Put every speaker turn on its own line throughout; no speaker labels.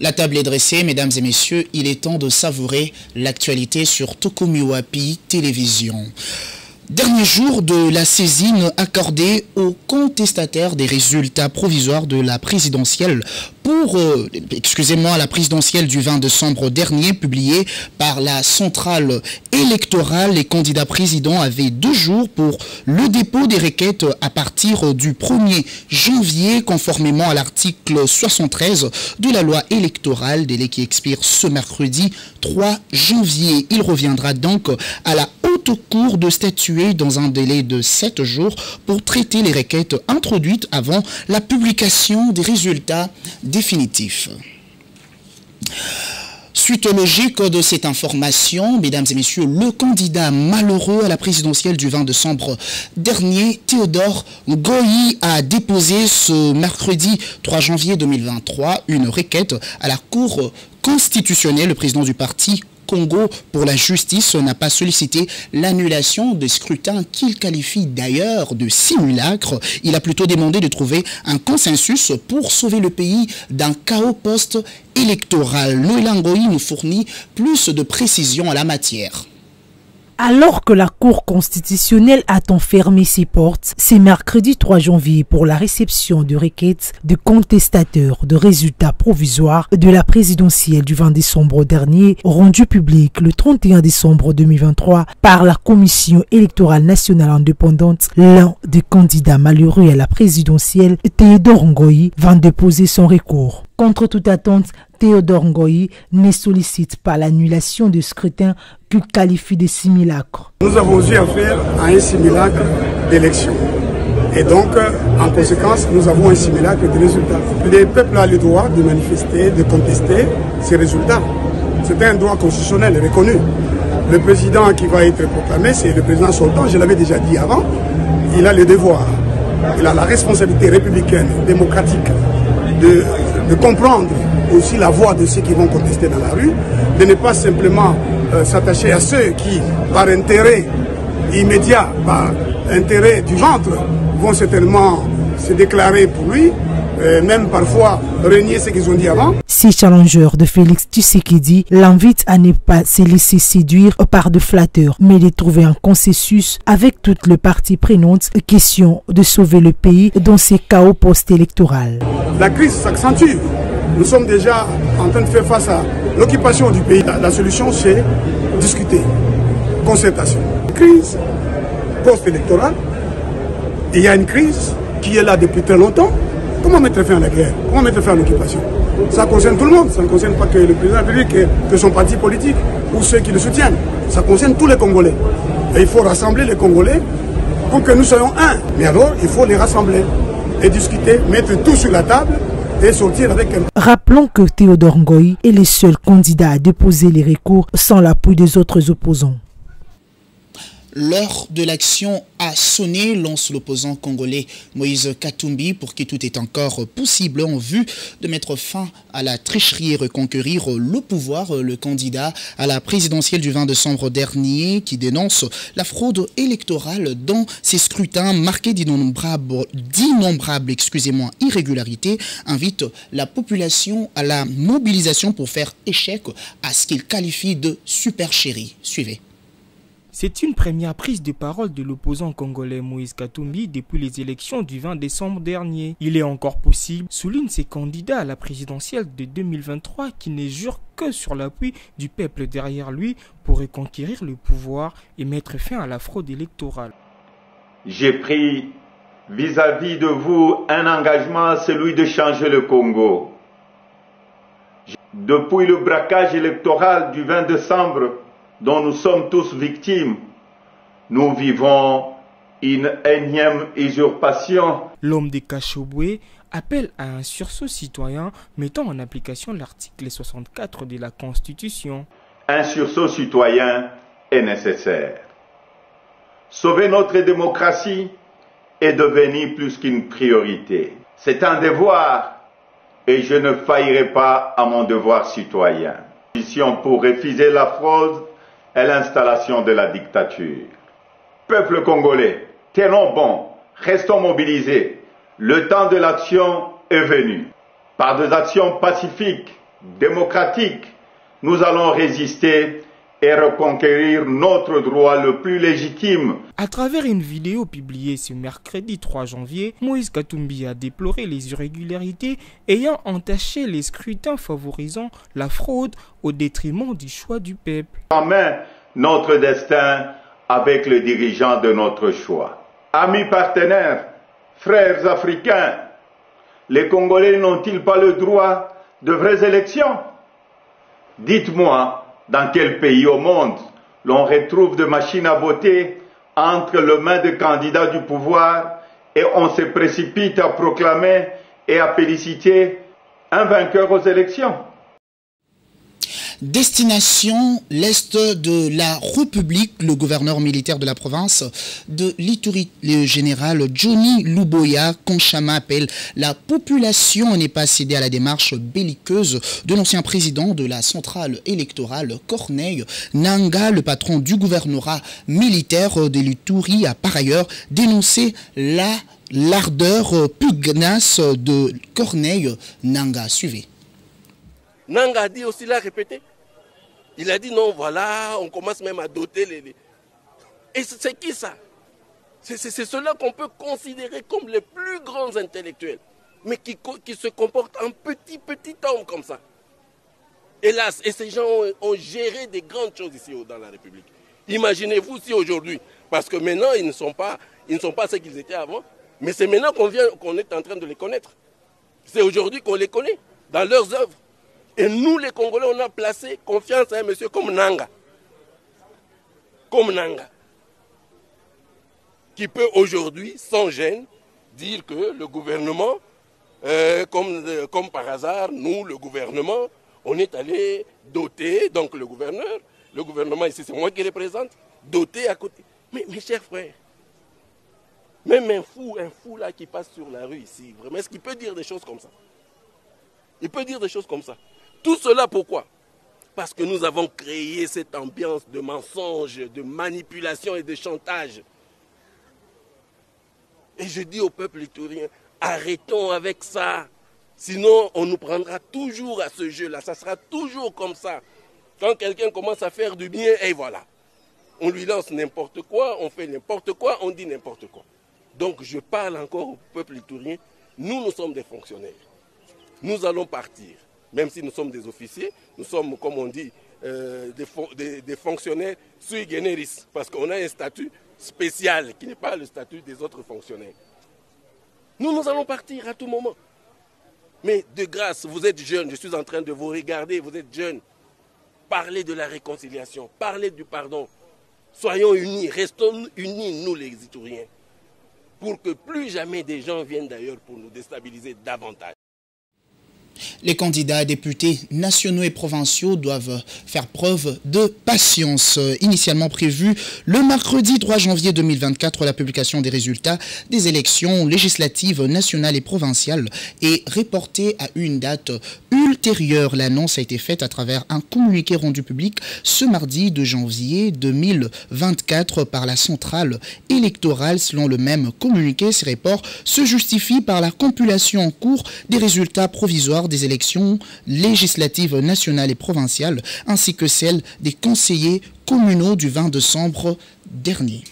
La table est dressée, mesdames et messieurs, il est temps de savourer l'actualité sur Tokomiwapi Télévision. Dernier jour de la saisine accordée aux contestataires des résultats provisoires de la présidentielle la présidentielle du 20 décembre dernier, publiée par la centrale électorale. Les candidats présidents avaient 2 jours pour le dépôt des requêtes à partir du 1er janvier, conformément à l'article 73 de la loi électorale, délai qui expire ce mercredi 3 janvier. Il reviendra donc à la haute cour de statuer dans un délai de 7 jours pour traiter les requêtes introduites avant la publication des résultats définitifs. Suite logique de cette information, mesdames et messieurs, le candidat malheureux à la présidentielle du 20 décembre dernier, Théodore Ngoyi, a déposé ce mercredi 3 janvier 2023 une requête à la Cour constitutionnelle. Le président du parti Congo pour la justice n'a pas sollicité l'annulation des scrutins qu'il qualifie d'ailleurs de simulacre. Il a plutôt demandé de trouver un consensus pour sauver le pays d'un chaos post-électoral. Noël Ngoyi nous fournit plus de précisions à la matière.
Alors que la Cour constitutionnelle attend fermer ses portes, c'est mercredi 3 janvier pour la réception de requêtes de contestateurs de résultats provisoires de la présidentielle du 20 décembre dernier, rendu public le 31 décembre 2023 par la Commission électorale nationale indépendante. L'un des candidats malheureux à la présidentielle, Théodore Ngoyi, va déposer son recours. Contre toute attente, Théodore Ngoyi ne sollicite pas l'annulation du scrutin qu'il qualifie de simulacre.
Nous avons eu affaire à un simulacre d'élection. Et donc, en conséquence, nous avons un simulacre de résultats. Le peuple a le droit de manifester, de contester ces résultats. C'est un droit constitutionnel reconnu. Le président qui va être proclamé, c'est le président sortant, je l'avais déjà dit avant. Il a le devoir, il a la responsabilité républicaine, démocratique, de comprendre aussi la voix de ceux qui vont contester dans la rue, de ne pas simplement s'attacher à ceux qui, par intérêt immédiat, par intérêt du ventre, vont certainement se déclarer pour lui, même parfois renier ce qu'ils ont dit avant.
Ces challengeurs de Félix Tshisekedi l'invitent à ne pas se laisser séduire par de flatteurs, mais de trouver un consensus avec toutes les parties prenantes, question de sauver le pays dans ces chaos post-électoral.
La crise s'accentue. Nous sommes déjà en train de faire face à l'occupation du pays. La solution, c'est discuter, concertation. Crise post-électorale, il y a une crise qui est là depuis très longtemps. Comment mettre fin à la guerre? Comment mettre fin à l'occupation? Ça concerne tout le monde. Ça ne concerne pas que le président de la République, que son parti politique ou ceux qui le soutiennent. Ça concerne tous les Congolais. Et il faut rassembler les Congolais pour que nous soyons un. Mais alors, il faut les rassembler et discuter, mettre tout sur la table et sortir avec un...
Rappelons que Théodore Ngoyi est le seul candidat à déposer les recours sans l'appui des autres opposants.
L'heure de l'action a sonné, lance l'opposant congolais Moïse Katumbi, pour qui tout est encore possible en vue de mettre fin à la tricherie et reconquérir le pouvoir. Le candidat à la présidentielle du 20 décembre dernier, qui dénonce la fraude électorale dans ces scrutins marqués d'innombrables irrégularités, invite la population à la mobilisation pour faire échec à ce qu'il qualifie de supercherie. Suivez.
C'est une première prise de parole de l'opposant congolais Moïse Katumbi depuis les élections du 20 décembre dernier. Il est encore possible, souligne ses candidats à la présidentielle de 2023 qui ne jurent que sur l'appui du peuple derrière lui pour reconquérir le pouvoir et mettre fin à la fraude électorale.
J'ai pris vis-à-vis de vous un engagement, celui de changer le Congo. Depuis le braquage électoral du 20 décembre, dont nous sommes tous victimes, nous vivons une énième usurpation.
L'homme de Kachoboué appelle à un sursaut citoyen mettant en application l'article 64 de la Constitution.
Un sursaut citoyen est nécessaire. Sauver notre démocratie est devenu plus qu'une priorité. C'est un devoir et je ne faillirai pas à mon devoir citoyen. Pour refuser la fraude et l'installation de la dictature. Peuple congolais, tenons bon, restons mobilisés. Le temps de l'action est venu. Par des actions pacifiques, démocratique, nous allons résister et reconquérir notre droit le plus légitime.
À travers une vidéo publiée ce mercredi 3 janvier, Moïse Katumbi a déploré les irrégularités ayant entaché les scrutins favorisant la fraude au détriment du choix du peuple.
En main notre destin avec le dirigeant de notre choix. Amis partenaires, frères africains, les Congolais n'ont-ils pas le droit de vraies élections? Dites-moi, dans quel pays au monde l'on retrouve des machines à voter entre les mains des candidats du pouvoir et on se précipite à proclamer et à féliciter un vainqueur aux élections?
Destination l'Est de la République, le gouverneur militaire de la province de l'Ituri, le général Johnny Luboya Konchama, appelle la population n'est pas cédée à la démarche belliqueuse de l'ancien président de la centrale électorale Corneille Nangaa. Le patron du gouvernorat militaire de l'Ituri a par ailleurs dénoncé l'ardeur pugnace de Corneille Nangaa. Suivez.
Nangaa a dit aussi, l'a répété. Il a dit non, voilà, on commence même à doter les... Et c'est qui ça? C'est ceux-là qu'on peut considérer comme les plus grands intellectuels, mais qui se comportent en petit homme comme ça. Hélas, et ces gens ont géré des grandes choses ici dans la République. Imaginez-vous si aujourd'hui, parce que maintenant ils ne sont pas ce qu'ils étaient avant, mais c'est maintenant qu'on est en train de les connaître. C'est aujourd'hui qu'on les connaît dans leurs œuvres. Et nous, les Congolais, on a placé confiance à un monsieur comme Nangaa. Comme Nangaa. Qui peut aujourd'hui, sans gêne, dire que le gouvernement, comme par hasard, nous, le gouvernement, on est allé doter, donc le gouvernement ici, c'est moi qui représente, doter à côté. Mais mes chers frères, même un fou là qui passe sur la rue ici, vraiment, est-ce qu'il peut dire des choses comme ça? Il peut dire des choses comme ça. Tout cela pourquoi? Parce que nous avons créé cette ambiance de mensonge, de manipulation et de chantage. Et je dis au peuple iturien, arrêtons avec ça. Sinon, on nous prendra toujours à ce jeu-là. Ça sera toujours comme ça. Quand quelqu'un commence à faire du bien, et voilà. On lui lance n'importe quoi, on fait n'importe quoi, on dit n'importe quoi. Donc je parle encore au peuple iturien. Nous sommes des fonctionnaires. Nous allons partir. Même si nous sommes des officiers, nous sommes, comme on dit, des fonctionnaires sui generis, parce qu'on a un statut spécial qui n'est pas le statut des autres fonctionnaires. Nous allons partir à tout moment. Mais de grâce, vous êtes jeunes, je suis en train de vous regarder, vous êtes jeunes. Parlez de la réconciliation, parlez du pardon. Soyons unis, restons unis, nous les Ituriens, pour que plus jamais des gens viennent d'ailleurs pour nous déstabiliser davantage.
Les candidats députés nationaux et provinciaux doivent faire preuve de patience. Initialement prévu le mercredi 3 janvier 2024, la publication des résultats des élections législatives nationales et provinciales est reportée à une date ultérieure. L'annonce a été faite à travers un communiqué rendu public ce mardi 2 janvier 2024 par la centrale électorale. Selon le même communiqué, ces reports se justifient par la compilation en cours des résultats provisoires des élections législatives nationales et provinciales, ainsi que celles des conseillers communaux du 20 décembre dernier.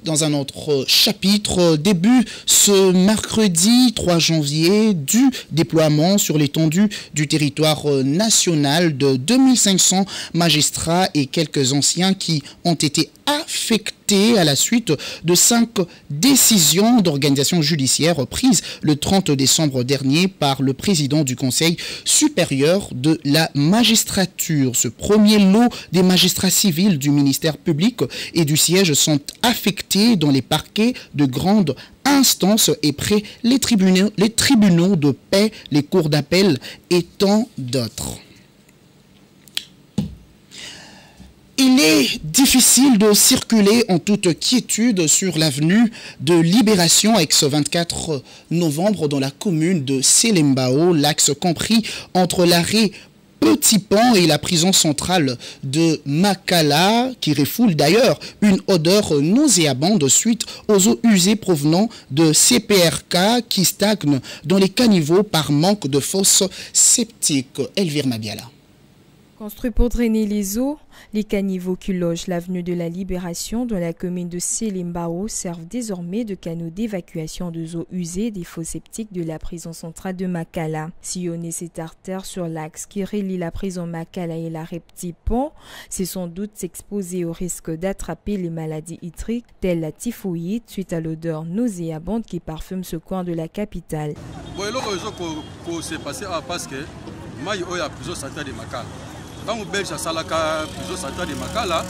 Dans un autre chapitre, début ce mercredi 3 janvier du déploiement sur l'étendue du territoire national de 2500 magistrats et quelques anciens qui ont été affectés à la suite de 5 décisions d'organisation judiciaire prises le 30 décembre dernier par le président du Conseil supérieur de la magistrature. Ce premier lot des magistrats civils du ministère public et du siège sont affectés dans les parquets de grande instance et près les tribunaux de paix, les cours d'appel et tant d'autres. Il est difficile de circuler en toute quiétude sur l'avenue de Libération ex 24 novembre dans la commune de Selembao, l'axe compris entre l'arrêt Petit Pont et la prison centrale de Makala, qui refoule d'ailleurs une odeur nauséabonde suite aux eaux usées provenant de CPRK qui stagnent dans les caniveaux par manque de fosses septiques. Elvire Mabiala.
Construits pour drainer les eaux, les caniveaux qui logent l'avenue de la Libération dans la commune de Selimbao servent désormais de canaux d'évacuation de eaux usées des fosses septiques de la prison centrale de Makala. Sillonner cette artère sur l'axe qui relie la prison Makala et la Petit Pont, c'est sans doute s'exposer au risque d'attraper les maladies hydriques telles la typhoïde suite à l'odeur nauséabonde qui parfume ce coin de la capitale.
Quand on belge salaka plusieurs centres de Makala,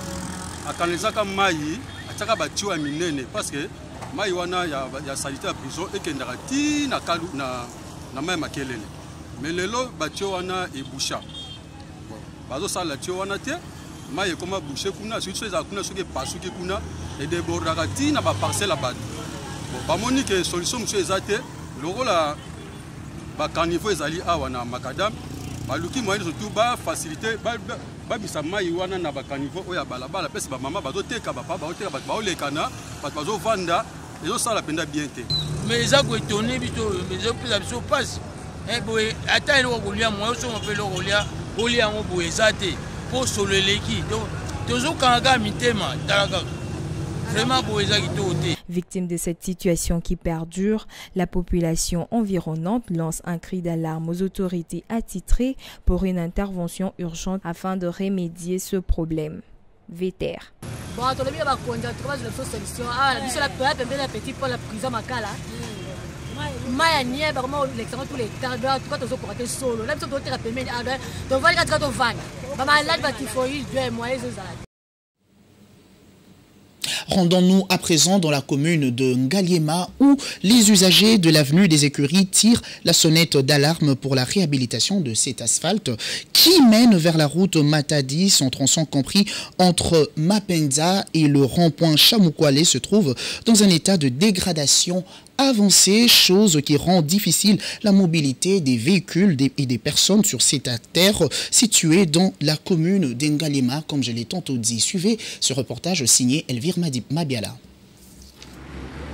à kanezaka mai, ataka batio a minene parce que mai wana ya salité à prison et kendaka ti na kalu na mai makelele. Mais lelo batio wana e boucha. Bazo sala tio wana te, mai e koma boucher kuna, surtout za kuna soki pasuki kuna et débordaka ti na ba parcelle ba. Ba moni que solution monsieur ezate, lokola ba caniveau ezali awa na makadam. Baluki moyen surtout ba facilité ba bisama yiwana na ba caniveau oya balabala pesi ba mama bazo teka ba papa bazo teka ba olekana bazo vanda ezo sala penda bien te
mais ça ko étonné bito mais je plus absolu passe boy ata ile kolia moyo so mpe lo kolia olia ngo boy ezate po soleleki donc tozo kanga mitema dalaka.
Victime de cette situation qui perdure, la population environnante lance un cri d'alarme aux autorités attitrées pour une intervention urgente afin de remédier ce problème. Véter.
Rendons-nous à présent dans la commune de Ngaliema où les usagers de l'avenue des Écuries tirent la sonnette d'alarme pour la réhabilitation de cet asphalte qui mène vers la route Matadi. Son tronçon compris entre Mapenza et le rond-point Chamoukwale se trouve dans un état de dégradation avancée, chose qui rend difficile la mobilité des véhicules et des personnes sur cette terre située dans la commune d'Ngalema, comme je l'ai tantôt dit. Suivez ce reportage signé Elvire Mabiala.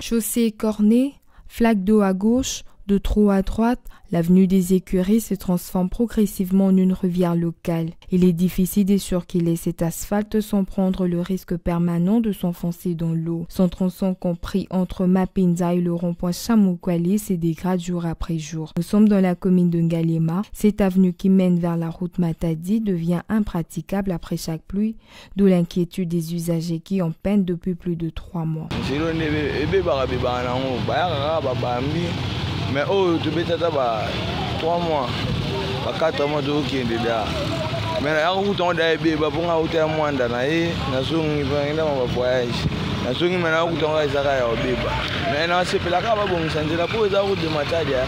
Chaussée cornée, flaque d'eau à gauche, de trop à droite, l'avenue des Écuries se transforme progressivement en une rivière locale. Il est difficile de surquiler cet asphalte sans prendre le risque permanent de s'enfoncer dans l'eau. Son tronçon compris entre Mapinza et le rond-point Chamoukwale se dégrade jour après jour. Nous sommes dans la commune de Ngaliema. Cette avenue qui mène vers la route Matadi devient impraticable après chaque pluie, d'où l'inquiétude des usagers qui en peinent depuis plus de 3 mois.
Mais oh, tu peux t'attendre 3 mois, 4 mois de hockey déjà. Mais là, on a des bébés, on a des mois d'année, on a des voyages. On a des maintenant on a des bébés. Mais là, c'est pas la cave, on s'en la pose à route de Matadia.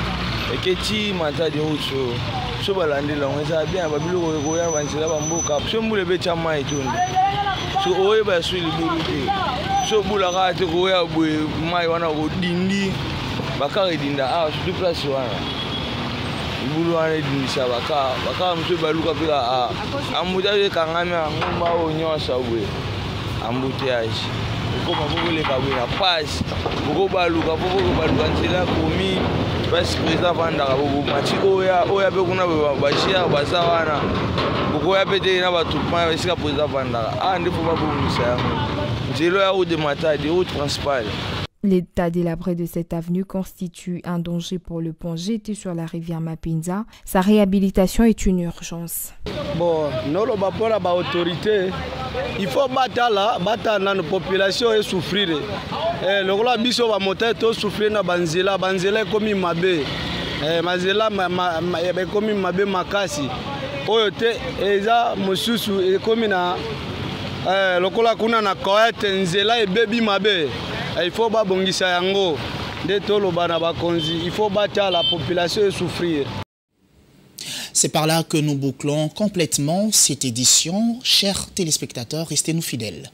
Et que tu Matadia ou so balandi la on ça bien, babilo ko ya vansi la bamboka. So mbule be chama itundi. So oye ba su libuluti. So bula ka te ko ya bu mai wana ko dindi. Bakari dinda surtout place wana ibulu wana dinisa baka mtu baluka pika amuda ye kangama ngomba onyosa bwe ambutiage ko mabule ka bwe na pass ko baluka ntila komi basi président vanda ka bobu mati oya be kuna bashia basawana ko ya pete na batupma basika président vanda ndipo babumisa yango ndilo ya route de Matadi, route principale.
L'état délabré de cette avenue constitue un danger pour le pont jeté sur la rivière Mapinza. Sa réhabilitation est une urgence.
Bon, nous pour la autorité, il faut battre la population et souffrir. Le roi biso va monter tout souffrir na banzela comme mabe. Manzela comme mabe makasi. Oyote eza mususu comme na lokola kuna na koete nzela e baby mabe. Il faut babongisa yango de toloba na bakonzi, il faut battre la population et souffrir.
C'est par là que nous bouclons complètement cette édition. Chers téléspectateurs, restez-nous fidèles.